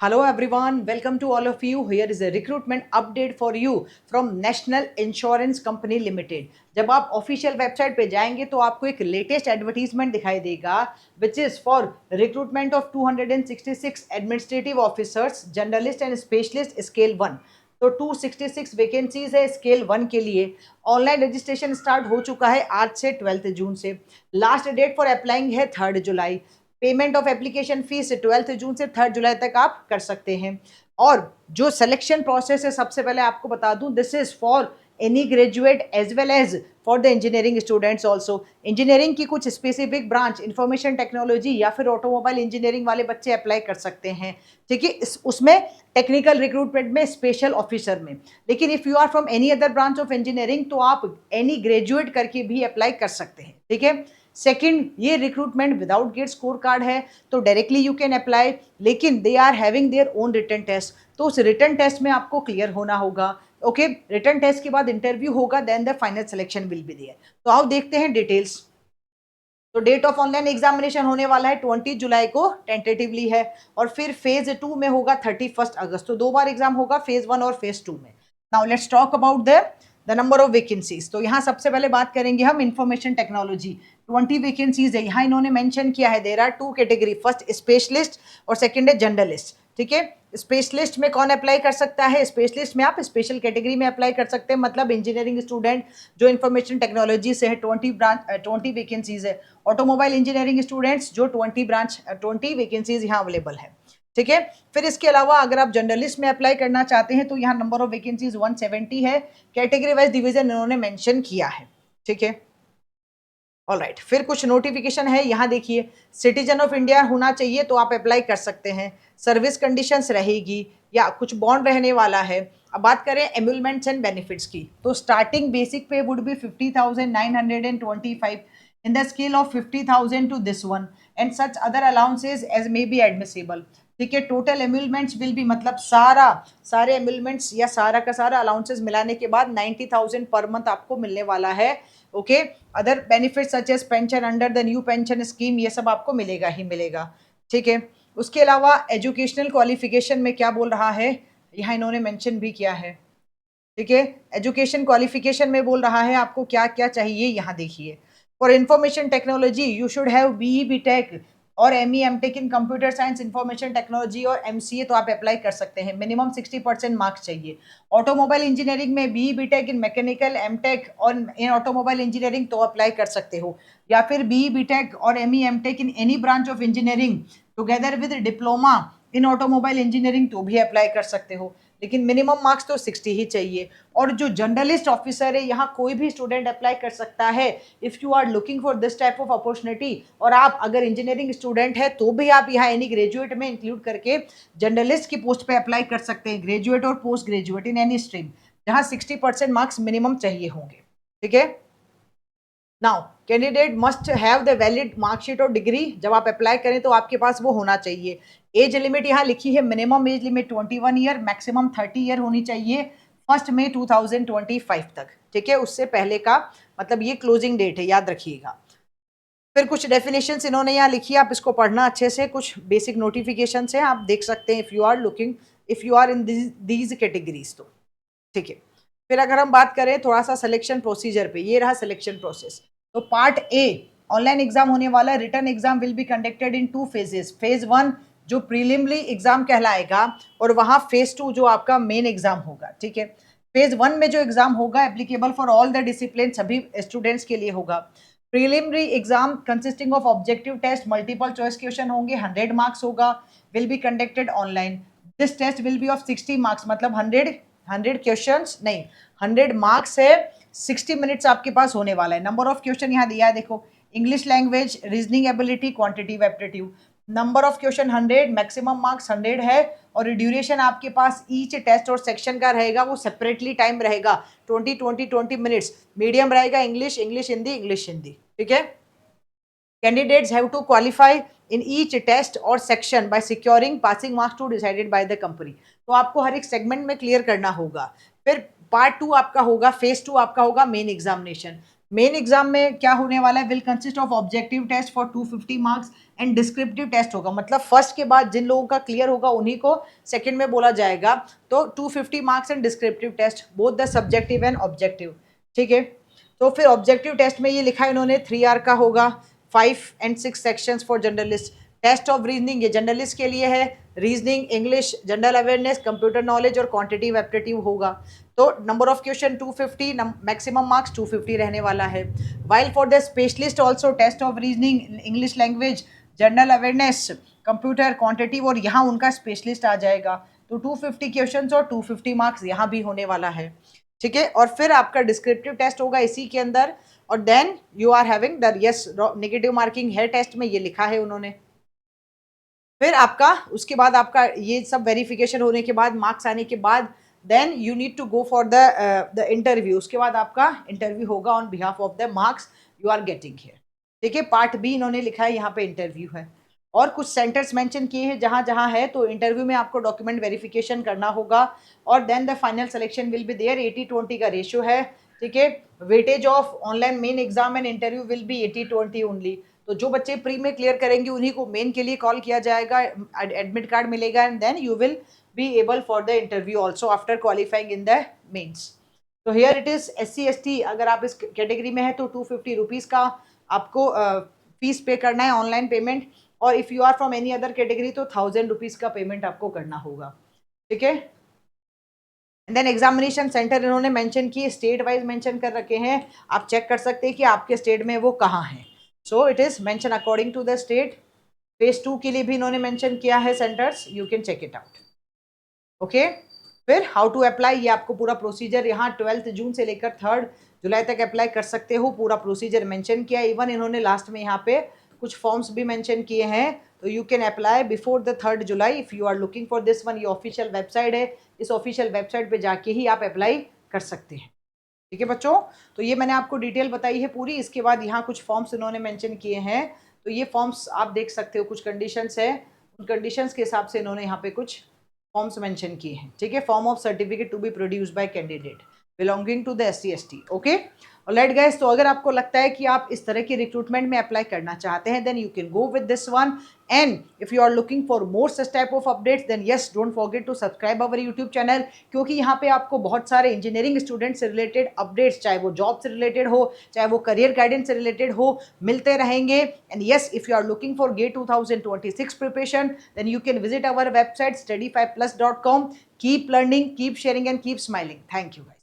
Hello everyone, welcome to all of you. Here is a recruitment update for you from National Insurance Company Limited. जब आप official website पे जाएंगे तो आपको एक लेटेस्ट एडवर्टीजमेंट दिखाई देगा which is for recruitment of 266 administrative officers, journalist and specialist scale 1। तो 266 वैकेंसीज है स्केल 1 के लिए। ऑनलाइन रजिस्ट्रेशन स्टार्ट हो चुका है आज से 12 जून से। लास्ट डेट फॉर अप्लाइंग है 3 जुलाई। पेमेंट ऑफ एप्लीकेशन फीस 12 जून से 3 जुलाई तक आप कर सकते हैं। और जो सिलेक्शन प्रोसेस है सबसे पहले आपको बता दूं, this is for any graduate as well as for the engineering students also. Engineering की कुछ स्पेसिफिक ब्रांच, इंफॉर्मेशन टेक्नोलॉजी या फिर ऑटोमोबाइल इंजीनियरिंग वाले बच्चे अप्लाई कर सकते हैं, ठीक है। उसमें टेक्निकल रिक्रूटमेंट में स्पेशल ऑफिसर में। लेकिन if you are from any other branch of engineering तो आप एनी ग्रेजुएट करके भी अप्लाई कर सकते हैं, ठीक है। सेकंड, ये recruitment without GATE score card है तो डायरेक्टली यू कैन अप्लाई, लेकिन they are having their own written test. तो उस रिटन टेस्ट में आपको क्लियर होना होगा। ओके, रिटन टेस्ट के बाद इंटरव्यू होगा, then the final selection will be there. तो आओ देखते हैं डिटेल्स। तो डेट ऑफ ऑनलाइन एग्जामिनेशन होने वाला है 20 जुलाई को टेंटेटिवली है, और फिर फेज 2 में होगा 31 अगस्त। तो 2 बार एग्जाम होगा, फेज 1 और फेज 2 में। Now let's talk about the number of vacancies. तो यहाँ सबसे पहले बात करेंगे हम इंफॉर्मेशन टेक्नोलॉजी। 20 वैकेंसीज है। यहाँ इन्होंने मेंशन किया है there are 2 category, first specialist और सेकंड है जर्नलिस्ट, ठीक है। स्पेशलिस्ट में कौन अप्लाई कर सकता है? स्पेशलिस्ट में आप स्पेशल कैटेगरी में अप्लाई कर सकते हैं, मतलब इंजीनियरिंग स्टूडेंट जो इंफॉर्मेशन टेक्नोलॉजी से है, 20 वैकेंसीज है। ऑटोमोबाइल इंजीनियरिंग स्टूडेंट्स जो 20 वैकेंसीज यहाँ अवेलेबल है, ठीक है। फिर इसके अलावा अगर आप जर्नलिस्ट में अप्लाई करना चाहते हैं तो यहाँ नंबर ऑफ वैकेंसीज 170 है। कैटेगरी वाइज डिवीजन इन्होंने मेंशन किया है, ठीक है। ऑलराइट, फिर कुछ नोटिफिकेशन है, यहाँ देखिए। सिटीजन ऑफ इंडिया होना चाहिए तो आप अप्लाई कर सकते हैं। सर्विस कंडीशंस रहेगी या कुछ बॉन्ड रहने वाला है। अब बात करें एम्यूलमेंट्स एंड बेनिफिट्स की, तो starting basic pay would be 50,925 in the scale of 50,000 to this one and such other allowances as may be admissible, ठीक है। टोटल एम्यूलमेंट्स विल बी, मतलब सारे एम्यूलमेंट्स या सारा का सारा अलाउंसेज मिलाने के बाद 90,000 पर मंथ आपको मिलने वाला है, okay. Other benefit such age pension under the new pension scheme, ये सब आपको मिलेगा ही मिलेगा, ठीक है। उसके अलावा एजुकेशनल क्वालिफिकेशन में क्या बोल रहा है, यहाँ इन्होंने मेंशन भी किया है, ठीक है। एजुकेशन क्वालिफिकेशन में बोल रहा है आपको क्या क्या चाहिए, यहाँ देखिए। For information technology you should have BE BTech और ME MTech in computer science, information technology और एमसीए तो आप अप्लाई कर सकते हैं। मिनिमम 60% मार्क्स चाहिए। ऑटोमोबाइल इंजीनियरिंग में BE BTech in mechanical MTech और इन ऑटोमोबाइल इंजीनियरिंग तो अप्लाई कर सकते हो, या फिर बीई बीटेक और ME MTech in any branch of engineering together with diploma in automobile engineering तो भी अप्लाई कर सकते हो, लेकिन मिनिमम मार्क्स तो 60 ही चाहिए। और जो जर्नलिस्ट ऑफिसर है, यहाँ कोई भी स्टूडेंट अप्लाई कर सकता है if you are looking for this type of opportunity. और आप अगर इंजीनियरिंग स्टूडेंट है तो भी आप यहाँ एनी ग्रेजुएट में इंक्लूड करके जर्नलिस्ट की पोस्ट पे अप्लाई कर सकते हैं, ग्रेजुएट और post graduate in any stream, जहाँ 60% मार्क्स मिनिमम चाहिए होंगे, ठीक है। Now candidate must have the valid marksheet और डिग्री। जब आप अप्लाई करें तो आपके पास वो होना चाहिए। एज लिमिट यहाँ लिखी है, minimum age limit 21 year, maximum 30 year होनी चाहिए 1 मई 2025 तक, ठीक है। उससे पहले का मतलब ये क्लोजिंग डेट है, याद रखिएगा। फिर कुछ डेफिनेशंस इन्होंने यहाँ लिखी है, आप इसको पढ़ना अच्छे से। कुछ बेसिक नोटिफिकेशन है, आप देख सकते हैं if you are in these categories तो, ठीक है। फिर अगर हम बात करें थोड़ा सा सिलेक्शन प्रोसीजर पे, ये रहा सिलेक्शन प्रोसेस। तो पार्ट ए ऑनलाइन एग्जाम होने वाला है। Written exam will be conducted in 2 phases. Phase 1 जो प्रीलिमिनरी एग्जाम कहलाएगा, और वहाँ फेज 2 जो आपका मेन एग्जाम होगा, ठीक है। फेज 1 में जो एग्जाम होगा applicable for all the discipline, सभी स्टूडेंट्स के लिए होगा। Preliminary exam consisting of objective test, multiple choice question होंगे, 100 मार्क्स होगा, will be conducted online. This test will be of 60 marks, मतलब 100 क्वेश्चंस नहीं, 100 मार्क्स है, 60 मिनट्स आपके पास होने वाला है। नंबर ऑफ क्वेश्चन यहाँ दिया है, देखो। English language, reasoning ability, quantitative aptitude. Number of question 100, maximum marks 100 है, और ड्यूरेशन आपके पास ईच टेस्ट और सेक्शन का रहेगा वो सेपरेटली टाइम रहेगा, 20 मिनट्स। मीडियम रहेगा इंग्लिश, इंग्लिश हिंदी, ठीक है। Candidates have to qualify in each test or section by securing passing marks to decided by the company। तो आपको हर एक सेगमेंट में क्लियर करना होगा। फिर पार्ट 2 आपका होगा, फेज 2 आपका होगा मेन एग्जामिनेशन। मेन एग्जाम में क्या होने वाला है, will consist of objective test for 250 marks and descriptive test होगा, मतलब फर्स्ट के बाद जिन लोगों का क्लियर होगा उन्हीं को सेकंड में बोला जाएगा। तो 250 marks and descriptive test both the subjective and objective, ठीक है। तो फिर ऑब्जेक्टिव टेस्ट में ये लिखा है इन्होंने 3 आर का होगा, 5 and 6 sections for journalist. Test of reasoning ये जर्नलिस्ट के लिए है, reasoning, English, general awareness, computer knowledge और क्वांटिटिव एप्टीट्यूड होगा। तो number of question 250, maximum marks 250 रहने वाला है। While for the specialist also test of reasoning, English language, general awareness, computer, quantitative, और यहाँ उनका स्पेशलिस्ट आ जाएगा। तो 250 क्वेश्चन और 250 मार्क्स यहाँ भी होने वाला है, ठीक है। और फिर आपका डिस्क्रिप्टिव टेस्ट होगा इसी के अंदर, और then you are having the yes negative marking है टेस्ट में, ये लिखा है उन्होंने। फिर आपका उसके बाद आपका ये सब वेरिफिकेशन होने के बाद, मार्क्स आने के बाद, then you need to go for the interview. उसके बाद आपका इंटरव्यू होगा on behalf of the marks you are getting here, ठीक है। पार्ट बी इन्होंने लिखा है, यहाँ पे इंटरव्यू है और कुछ सेंटर्स मेंशन किए हैं जहाँ जहाँ है। तो इंटरव्यू में आपको डॉक्यूमेंट वेरिफिकेशन करना होगा और then the final selection will be there. 80-20 का रेशियो है, ठीक है। Weightage of online main exam and interview will be 80-20 only. तो जो बच्चे प्री में क्लियर करेंगे उन्हीं को मेन के लिए कॉल किया जाएगा, एडमिट कार्ड मिलेगा and then you will be able for the interview also after qualifying in the mains. तो हियर इट इज SC/ST, अगर आप इस कैटेगरी में है तो 250 रुपीज़ का आपको फीस पे करना है, ऑनलाइन पेमेंट। और if you are from any other category तो 1000 रुपीज़ का पेमेंट आपको करना होगा, ठीक है। एंड देन एग्जामिनेशन सेंटर इन्होंने मेंशन किए, स्टेट वाइज मेंशन कर रखे हैं, आप चेक कर सकते हैं कि आपके स्टेट में वो कहाँ है। So it is mention according to the state. Phase 2 के लिए भी इन्होंने मेंशन किया है centres, you can check it out, okay. फिर हाउ टू अप्लाई, ये आपको पूरा प्रोसीजर यहाँ 12 जून से लेकर 3 जुलाई तक अप्लाई कर सकते हो, पूरा प्रोसीजर मेंशन किया। इवन इन्होंने लास्ट में यहाँ पे कुछ फॉर्म्स भी मेंशन किए हैं। तो you can apply before the 3 July if you are looking for this one. ये ऑफिशियल वेबसाइट है, इस ऑफिशियल वेबसाइट पे जाके ही आप अप्लाई कर सकते हैं, ठीक है बच्चों। तो ये मैंने आपको डिटेल बताई है पूरी। इसके बाद यहाँ कुछ फॉर्म्स इन्होंने मेंशन किए हैं, तो ये फॉर्म्स आप देख सकते हो, कुछ कंडीशंस है, उन कंडीशंस के हिसाब से इन्होंने यहाँ पे कुछ फॉर्म्स मेंशन किए हैं, ठीक है। Form of certificate to be produced by candidate belonging to the SC/ST, okay. Alright guys, तो अगर आपको लगता है कि आप इस तरह की रिक्रूटमेंट में अप्लाई करना चाहते हैं, then you can go with this one. And if you are looking for more such type of updates, then yes don't forget to subscribe our YouTube channel, क्योंकि यहाँ पे आपको बहुत सारे इंजीनियरिंग स्टूडेंट से रिलेटेड अपडेट्स, चाहे वो job से रिलेटेड हो, चाहे वो करियर गाइडेंस से रिलेटेड हो, मिलते रहेंगे। And yes, if you are looking for GATE 2026 preparation, then you can visit our website study5plus.com. Keep learning, keep sharing and keep smiling. Thank you guys.